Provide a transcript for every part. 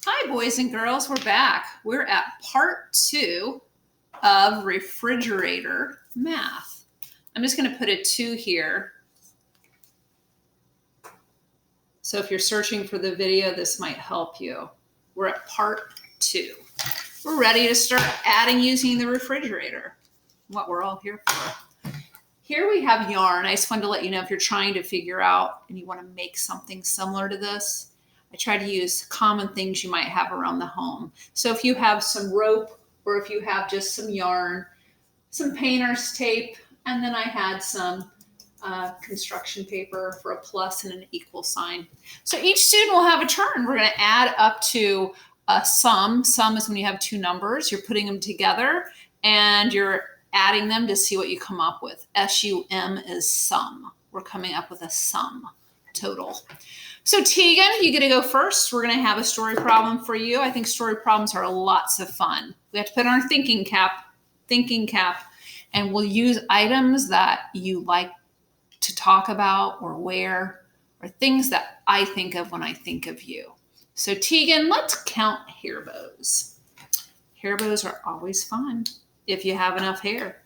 Hi, boys and girls. We're back. We're at part 2 of refrigerator math. I'm just going to put a 2 here. So if you're searching for the video, this might help you. We're at part 2. We're ready to start adding using the refrigerator, what we're all here for. Here we have yarn. I just wanted to let you know if you're trying to figure out and you want to make something similar to this, I try to use common things you might have around the home. So if you have some rope or if you have just some yarn, some painter's tape, and then I had some construction paper for a plus and an equal sign. So each student will have a turn. We're going to add up to a sum. Sum is when you have two numbers. You're putting them together and you're adding them to see what you come up with. SUM is sum. We're coming up with a sum total. So Tegan, you get to go first. We're going to have a story problem for you. I think story problems are lots of fun. We have to put on our thinking cap, and we'll use items that you like to talk about or wear, or things that I think of when I think of you. So Tegan, let's count hair bows. Hair bows are always fun if you have enough hair.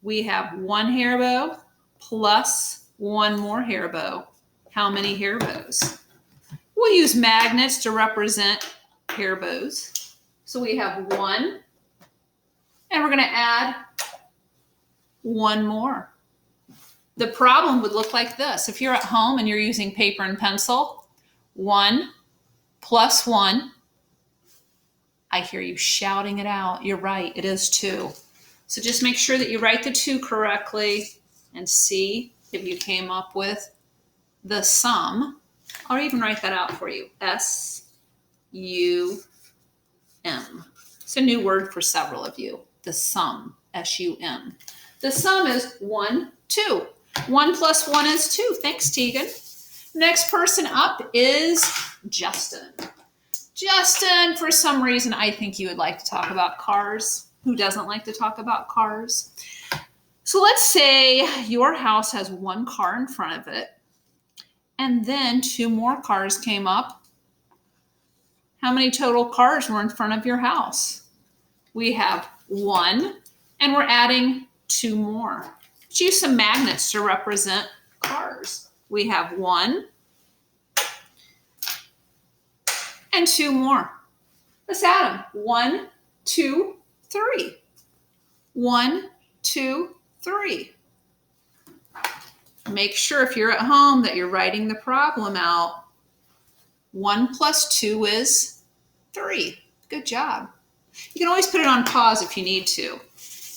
We have one hair bow plus one more hair bow. How many hair bows? We'll use magnets to represent hair bows. So we have one, and we're going to add one more. The problem would look like this. If you're at home and you're using paper and pencil, 1 plus 1. I hear you shouting it out. You're right, it is 2. So just make sure that you write the 2 correctly and see if you came up with the sum. I'll even write that out for you. S-U-M. It's a new word for several of you. The sum, S-U-M. The sum is 1, 2. 1 plus 1 is 2. Thanks, Tegan. Next person up is Justin. Justin, for some reason, I think you would like to talk about cars. Who doesn't like to talk about cars? So let's say your house has one car in front of it, and then 2 more cars came up. How many total cars were in front of your house? We have 1, and we're adding 2 more. Let's use some magnets to represent cars. We have 1 and 2 more. Let's add them. 1, 2, 3. 1, 2, 3. Make sure if you're at home that you're writing the problem out. 1 plus 2 is 3. Good job. You can always put it on pause if you need to.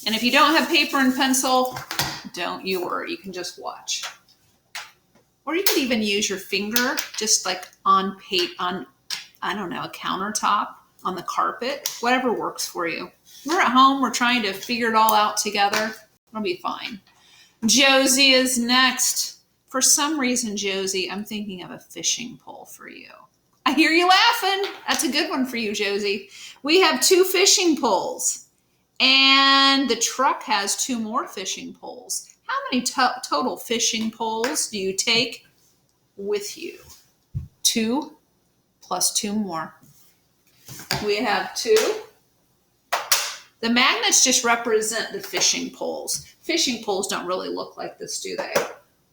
And if you don't have paper and pencil, don't you worry. You can just watch. Or you could even use your finger just like on I don't know, a countertop, on the carpet, whatever works for you. We're at home. We're trying to figure it all out together. It'll be fine. Josie is next. For some reason, Josie, I'm thinking of a fishing pole for you. I hear you laughing. That's a good one for you, Josie. We have 2 fishing poles, and the truck has 2 more fishing poles. How many total fishing poles do you take with you? 2 plus 2 more. We have 2. The magnets just represent the fishing poles. Fishing poles don't really look like this, do they?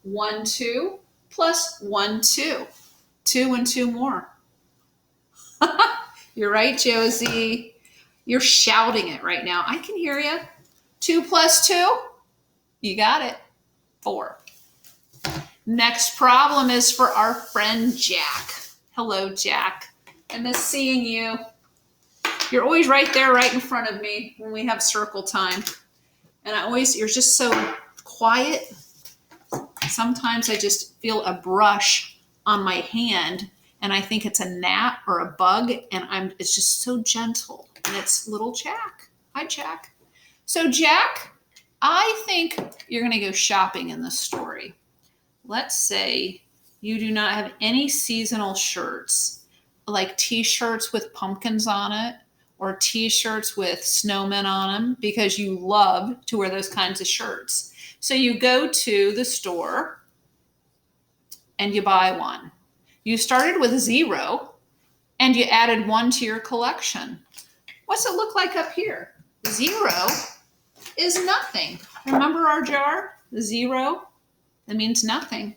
1, 2 plus 1, 2. 2 and 2 more. You're right, Josie. You're shouting it right now. I can hear you. 2 plus 2. You got it. 4. Next problem is for our friend Jack. Hello, Jack. I miss seeing you. You're always right there, right in front of me when we have circle time. And you're just so quiet. Sometimes I just feel a brush on my hand and I think it's a gnat or a bug, and it's just so gentle. And it's little Jack. Hi, Jack. So Jack, I think you're going to go shopping in this story. Let's say you do not have any seasonal shirts, like t-shirts with pumpkins on it, or t-shirts with snowmen on them, because you love to wear those kinds of shirts. So you go to the store and you buy one. You started with 0 and you added 1 to your collection. What's it look like up here? 0 is nothing. Remember our jar? 0, that means nothing.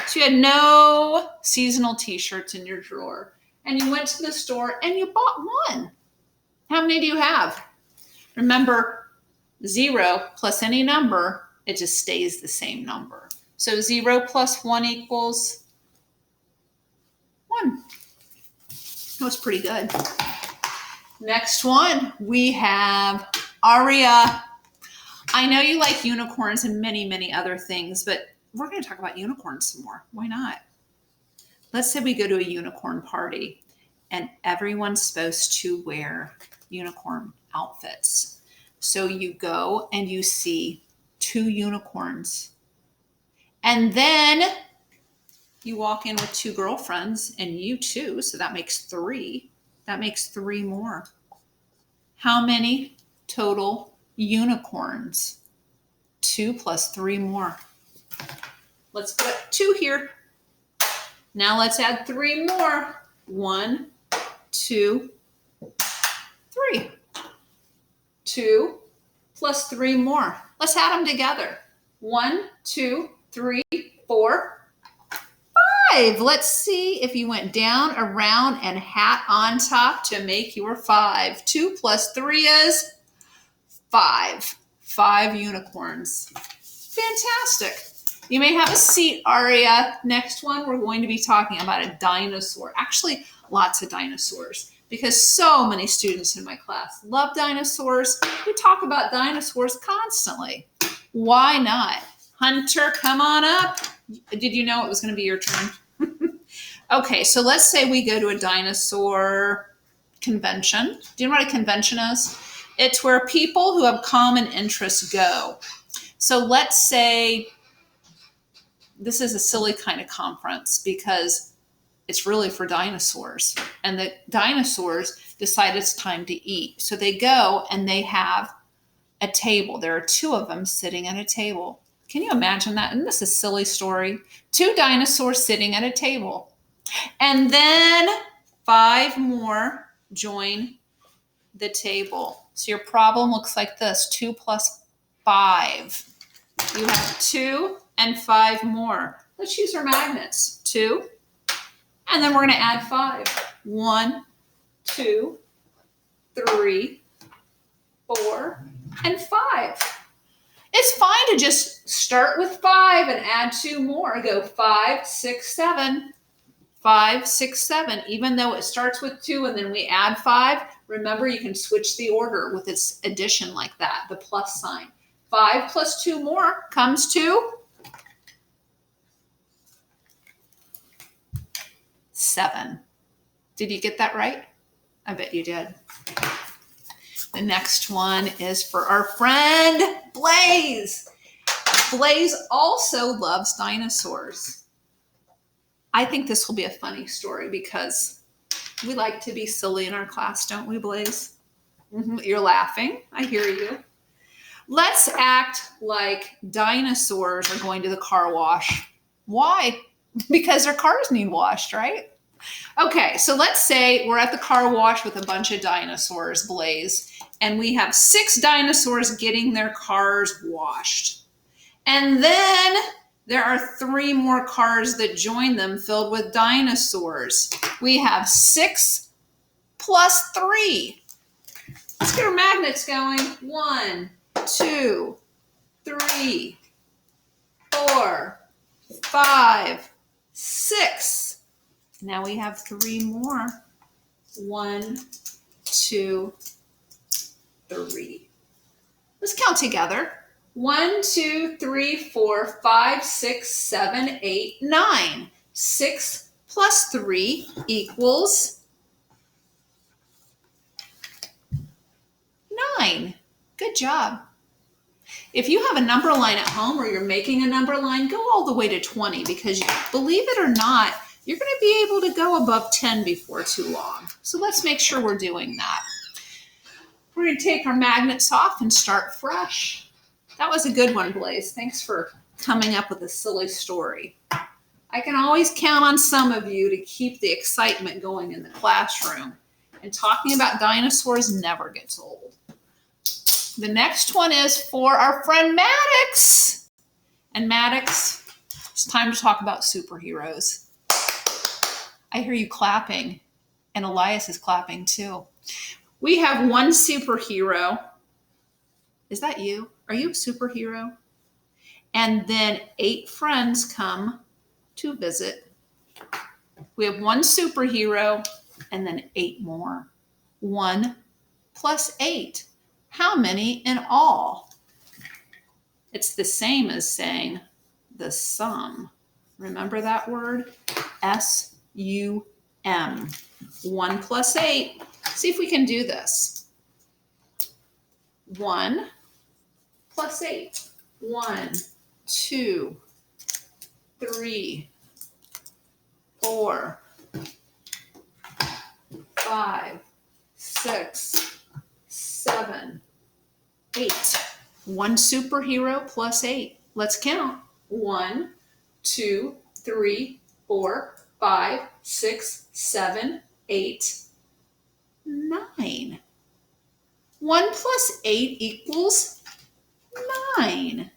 So you had no seasonal t-shirts in your drawer, and you went to the store and you bought 1. How many do you have? Remember, 0 plus any number, it just stays the same number. So 0 plus 1 equals 1. That was pretty good. Next one, we have Aria. I know you like unicorns and many, many other things, but we're going to talk about unicorns some more. Why not? Let's say we go to a unicorn party and everyone's supposed to wear unicorn outfits. So you go and you see 2 unicorns. And then you walk in with 2 girlfriends and you too. So that makes 3. That makes 3 more. How many total unicorns? 2 plus 3 more. Let's put 2 here. Now let's add 3 more. 1, 2, 3. 2 plus 3 more. Let's add them together. 1, 2, 3, 4, 5. Let's see if you went down, around, and hat on top to make your 5. 2 plus 3 is 5. 5 unicorns. Fantastic. You may have a seat, Aria. Next one, we're going to be talking about a dinosaur. Actually, lots of dinosaurs, because so many students in my class love dinosaurs. We talk about dinosaurs constantly. Why not? Hunter, come on up. Did you know it was going to be your turn? Okay, so let's say we go to a dinosaur convention. Do you know what a convention is? It's where people who have common interests go. So let's say this is a silly kind of conference because it's really for dinosaurs. And the dinosaurs decide it's time to eat. So they go and they have a table. There are 2 of them sitting at a table. Can you imagine that? Isn't this a silly story? 2 dinosaurs sitting at a table. And then 5 more join the table. So your problem looks like this. 2 plus 5. You have 2 and 5 more. Let's use our magnets. 2. And then we're going to add 5. 1, 2, 3, 4, and 5. It's fine to just start with 5 and add 2 more. Go 5, 6, 7. 5, 6, 7. Even though it starts with 2 and then we add 5, remember you can switch the order with its addition like that, the plus sign. 5 plus 2 more comes to 7. Did you get that right? I bet you did. The next one is for our friend Blaze. Blaze also loves dinosaurs. I think this will be a funny story because we like to be silly in our class, don't we, Blaze? You're laughing. I hear you. Let's act like dinosaurs are going to the car wash. Why? Because their cars need washed, right? Okay, so let's say we're at the car wash with a bunch of dinosaurs, Blaze, and we have 6 dinosaurs getting their cars washed. And then there are 3 more cars that join them filled with dinosaurs. We have 6 plus 3. Let's get our magnets going. 1, 2, 3, 4, 5, 6. Now we have 3 more. 1, 2, 3. Let's count together. 1, 2, 3, 4, 5, 6, 7, 8, 9. 6 plus 3 equals 9. Good job. If you have a number line at home or you're making a number line, go all the way to 20 because believe it or not, you're going to be able to go above 10 before too long. So let's make sure we're doing that. We're going to take our magnets off and start fresh. That was a good one, Blaze. Thanks for coming up with a silly story. I can always count on some of you to keep the excitement going in the classroom. And talking about dinosaurs never gets old. The next one is for our friend Maddox. And Maddox, it's time to talk about superheroes. I hear you clapping, and Elias is clapping too. We have one superhero. Is that you? Are you a superhero? And then 8 friends come to visit. We have one superhero and then 8 more. 1 plus 8. How many in all? It's the same as saying the sum. Remember that word? S-U-M. 1 plus 8. See if we can do this. 1 plus 8. 1, 2, 3, 4, 5, 6, 7, 8. 1 superhero plus 8. Let's count. 1, 2, 3, 4, 5, 6, 7, 8, 9. 1 plus 8 equals 9.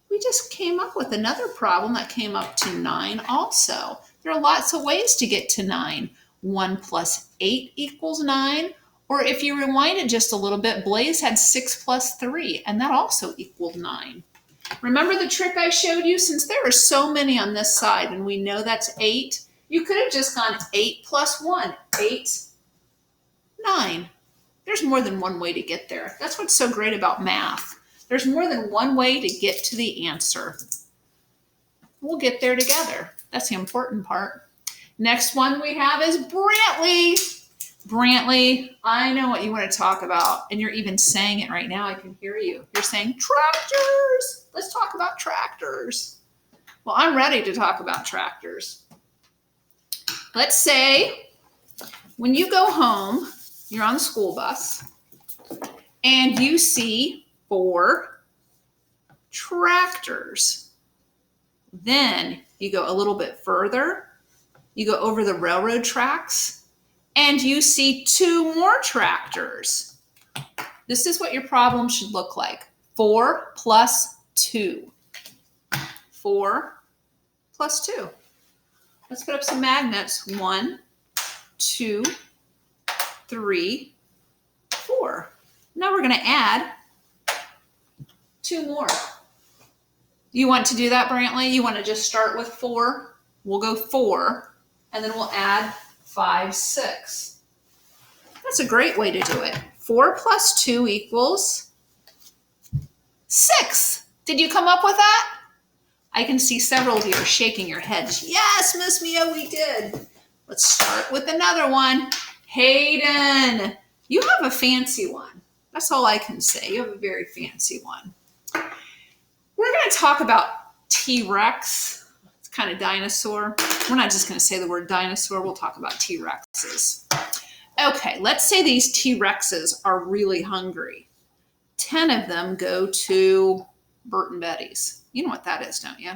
We just came up with another problem that came up to 9 also. There are lots of ways to get to 9. 1 plus 8 equals 9. Or if you rewind it just a little bit, Blaze had 6 plus 3, and that also equaled 9. Remember the trick I showed you? Since there are so many on this side, and we know that's 8, you could have just gone 8 plus 1, 8, 9. There's more than one way to get there. That's what's so great about math. There's more than one way to get to the answer. We'll get there together. That's the important part. Next one we have is Brantley. Brantley, I know what you want to talk about, and you're even saying it right now. I can hear you. You're saying tractors. Let's talk about tractors. Well, I'm ready to talk about tractors. Let's say when you go home, you're on the school bus, and you see 4 tractors. Then you go a little bit further. You go over the railroad tracks, and you see 2 more tractors. This is what your problem should look like. 4 plus 2. 4 plus 2. Let's put up some magnets. 1, 2, 3, 4. Now we're going to add 2 more. You want to do that, Brantley? You want to just start with 4? We'll go 4, and then we'll add 5, 6. That's a great way to do it. 4 plus 2 equals 6. Did you come up with that? I can see several of you are shaking your heads. Yes, Miss Mia, we did. Let's start with another one. Hayden, you have a fancy one. That's all I can say. You have a very fancy one. We're going to talk about T-Rex. It's kind of dinosaur. We're not just going to say the word dinosaur. We'll talk about T-Rexes. Okay, let's say these T-Rexes are really hungry. 10 of them go to Bert and Betty's. You know what that is, don't you?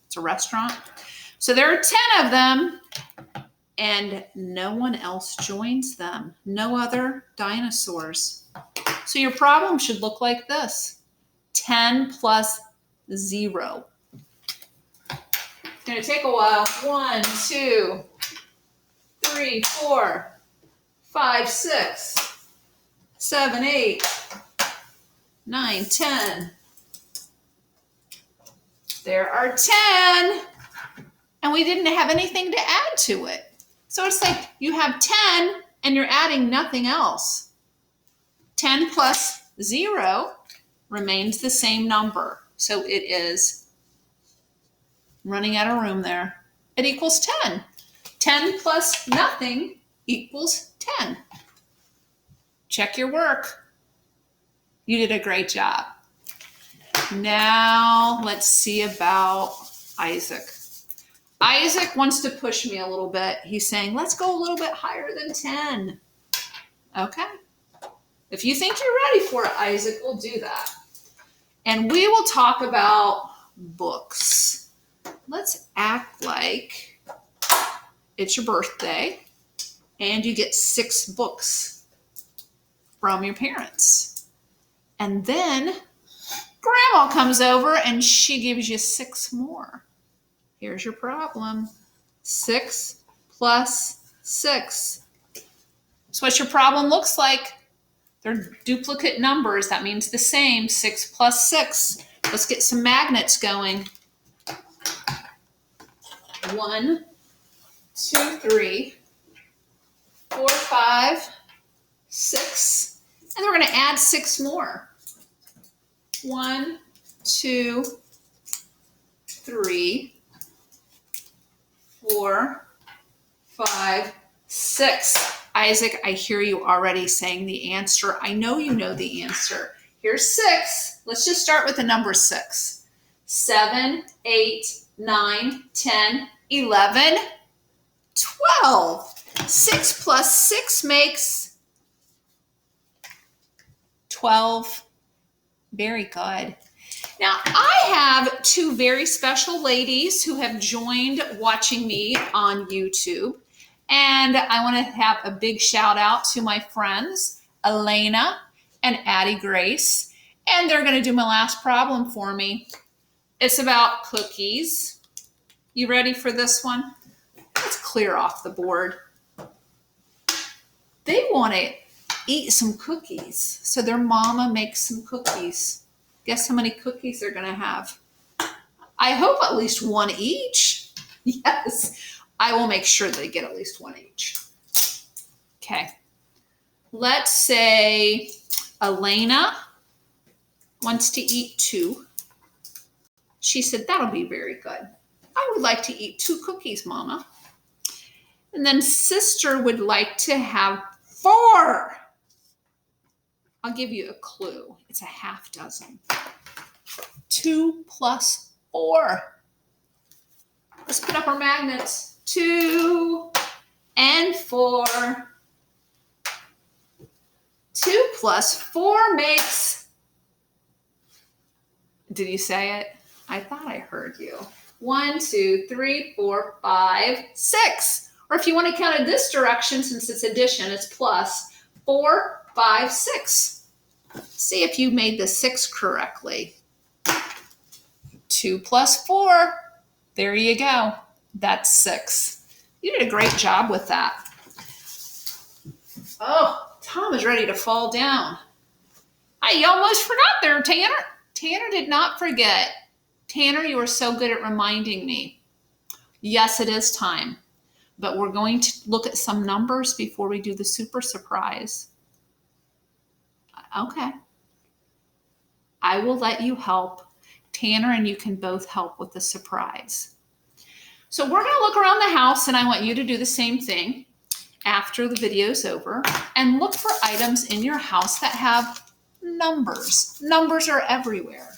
It's a restaurant. So there are 10 of them, and no one else joins them. No other dinosaurs. So your problem should look like this. 10 plus 0. It's going to take a while. 1, 2, 3, 4, 5, 6, 7, 8, 9, 10. There are 10. And we didn't have anything to add to it. So it's like you have 10 and you're adding nothing else. 10 plus 0 remains the same number. So it is running out of room there. It equals 10. 10 plus nothing equals 10. Check your work. You did a great job. Now let's see about Isaac. Isaac wants to push me a little bit. He's saying, let's go a little bit higher than 10. Okay. If you think you're ready for it, Isaac, we'll do that. And we will talk about books. let's act like it's your birthday and you get 6 books from your parents. And then Grandma comes over and she gives you 6 more. Here's your problem. 6 plus 6. So what your problem looks like. They're duplicate numbers. That means the same. 6 plus 6. Let's get some magnets going. 1, 2, 3, 4, 5, 6. And we're going to add 6 more. 1, 2, 3, 4, 5, 6. Isaac, I hear you already saying the answer. I know you know the answer. Here's 6. Let's just start with the number 6. 7, 8, 9, 10, 11, 12. 6 plus 6 makes 12. Very good. Now, I have 2 very special ladies who have joined watching me on YouTube. And I want to have a big shout out to my friends, Elena and Addie Grace. And they're going to do my last problem for me. It's about cookies. You ready for this one? Let's clear off the board. They want to eat some cookies. So their mama makes some cookies. Guess how many cookies they're going to have? I hope at least 1 each. Yes, I will make sure they get at least 1 each. Okay. Let's say Elena wants to eat 2. She said, that'll be very good. I would like to eat 2 cookies, Mama. And then sister would like to have 4. I'll give you a clue. It's a half dozen. 2 plus 4. Let's put up our magnets. 2 and 4. 2 plus 4 makes... Did you say it? I thought I heard you. 1, 2, 3, 4, 5, 6. Or if you want to count it this direction, since it's addition, it's plus 4, 5, 6. See if you made the 6 correctly. 2 plus 4. There you go. That's 6. You did a great job with that. Oh, Tom is ready to fall down. I almost forgot there, Tanner. Tanner did not forget. Tanner, you are so good at reminding me. Yes, it is time. But we're going to look at some numbers before we do the super surprise. Okay. I will let you help. Tanner and you can both help with the surprise. So we're going to look around the house, and I want you to do the same thing after the video is over and look for items in your house that have numbers. Numbers are everywhere.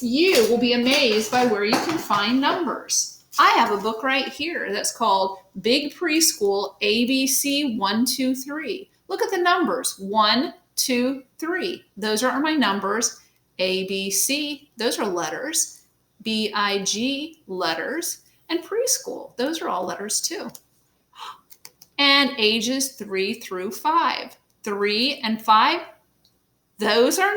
You will be amazed by where you can find numbers. I have a book right here that's called Big Preschool ABC 1, 2, 3. Look at the numbers. 1, 2, 3. Those are my numbers. ABC, those are letters. BIG, letters. And preschool, those are all letters too. And ages 3 through 5. 3 and 5, those are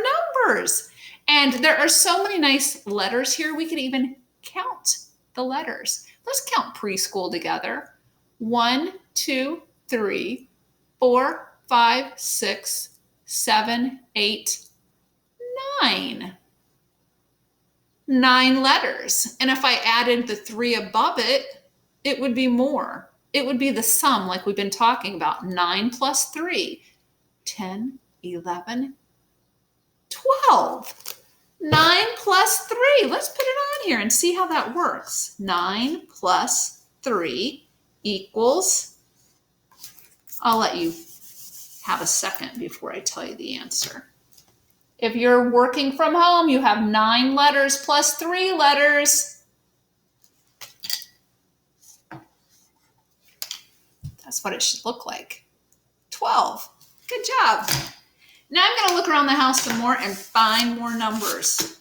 numbers. And there are so many nice letters here. We could even count the letters. Let's count preschool together. 1, 2, 3, 4, 5, 6, 7, 8, 9. 9 letters. And if I added the 3 above it, it would be more. It would be the sum like we've been talking about. 9 plus 3, 10, 11, 12. 9 plus 3. Let's put it on here and see how that works. 9 plus 3 equals, I'll let you have a second before I tell you the answer. If you're working from home, you have 9 letters plus 3 letters. That's what it should look like. 12. Good job. Now I'm going to look around the house some more and find more numbers.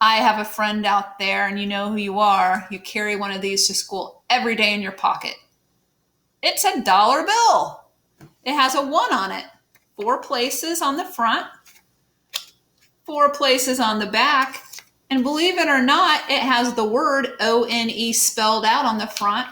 I have a friend out there, and you know who you are. You carry one of these to school every day in your pocket. It's a dollar bill. It has a 1 on it. 4 places on the front, 4 places on the back. And believe it or not, it has the word O-N-E spelled out on the front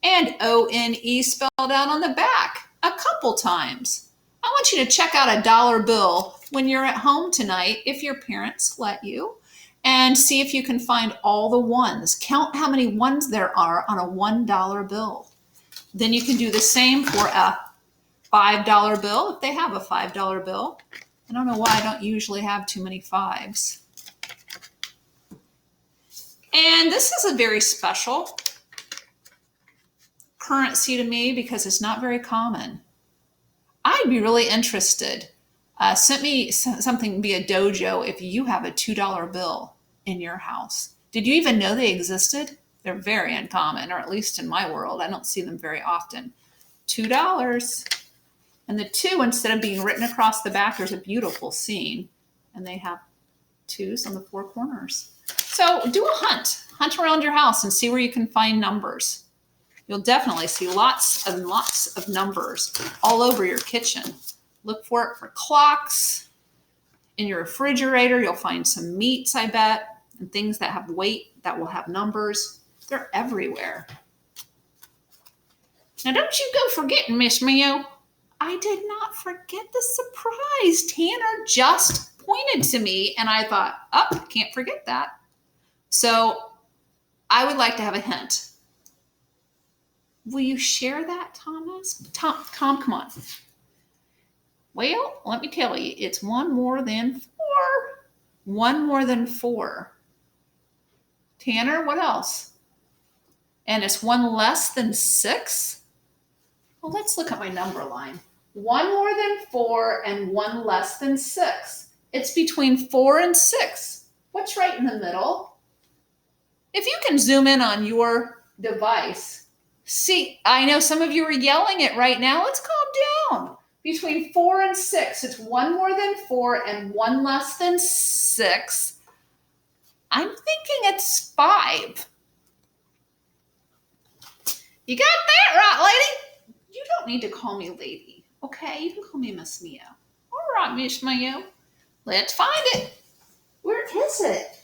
and O-N-E spelled out on the back a couple times. I want you to check out a dollar bill when you're at home tonight, if your parents let you, and see if you can find all the ones. Count how many ones there are on a $1 bill. Then you can do the same for a $5 bill if they have a $5 bill. I don't know why I don't usually have too many 5s. And this is a very special currency to me because it's not very common. I'd be really interested. Send me something via Dojo if you have a $2 bill in your house. Did you even know they existed? They're very uncommon, or at least in my world. I don't see them very often. $2. And the 2, instead of being written across the back, there's a beautiful scene. And they have 2s on the 4 corners. So do a hunt. Hunt around your house and see where you can find numbers. You'll definitely see lots and lots of numbers all over your kitchen. Look for it for clocks. In your refrigerator, you'll find some meats, I bet, and things that have weight that will have numbers. They're everywhere. Now, don't you go forgetting, Miss Mio. I did not forget the surprise. Tanner just pointed to me, and I thought, oh, can't forget that. So I would like to have a hint. Will you share that, Thomas? Tom, come on. Well, let me tell you, it's 1 more than 4. 1 more than 4. Tanner, what else? And it's 1 less than 6? Well, let's look at my number line. 1 more than 4 and 1 less than 6. It's between 4 and 6. What's right in the middle? If you can zoom in on your device, see, I know some of you are yelling it right now. Let's calm down. Between 4 and 6, it's 1 more than 4 and 1 less than 6. I'm thinking it's 5. You got that right, lady? You don't need to call me lady, okay? You can call me Miss Mio. All right, Miss Mio. Let's find it. Where is it?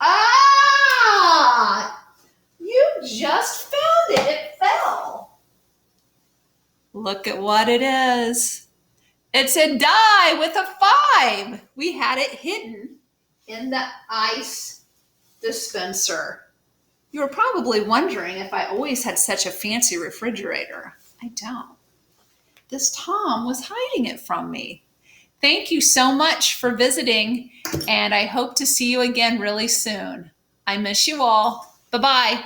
Ah! You just found it. It fell. Look at what it is. It's a die with a 5. We had it hidden in the ice dispenser. You were probably wondering if I always had such a fancy refrigerator. I don't. This Tom was hiding it from me. Thank you so much for visiting, and I hope to see you again really soon. I miss you all. Bye-bye.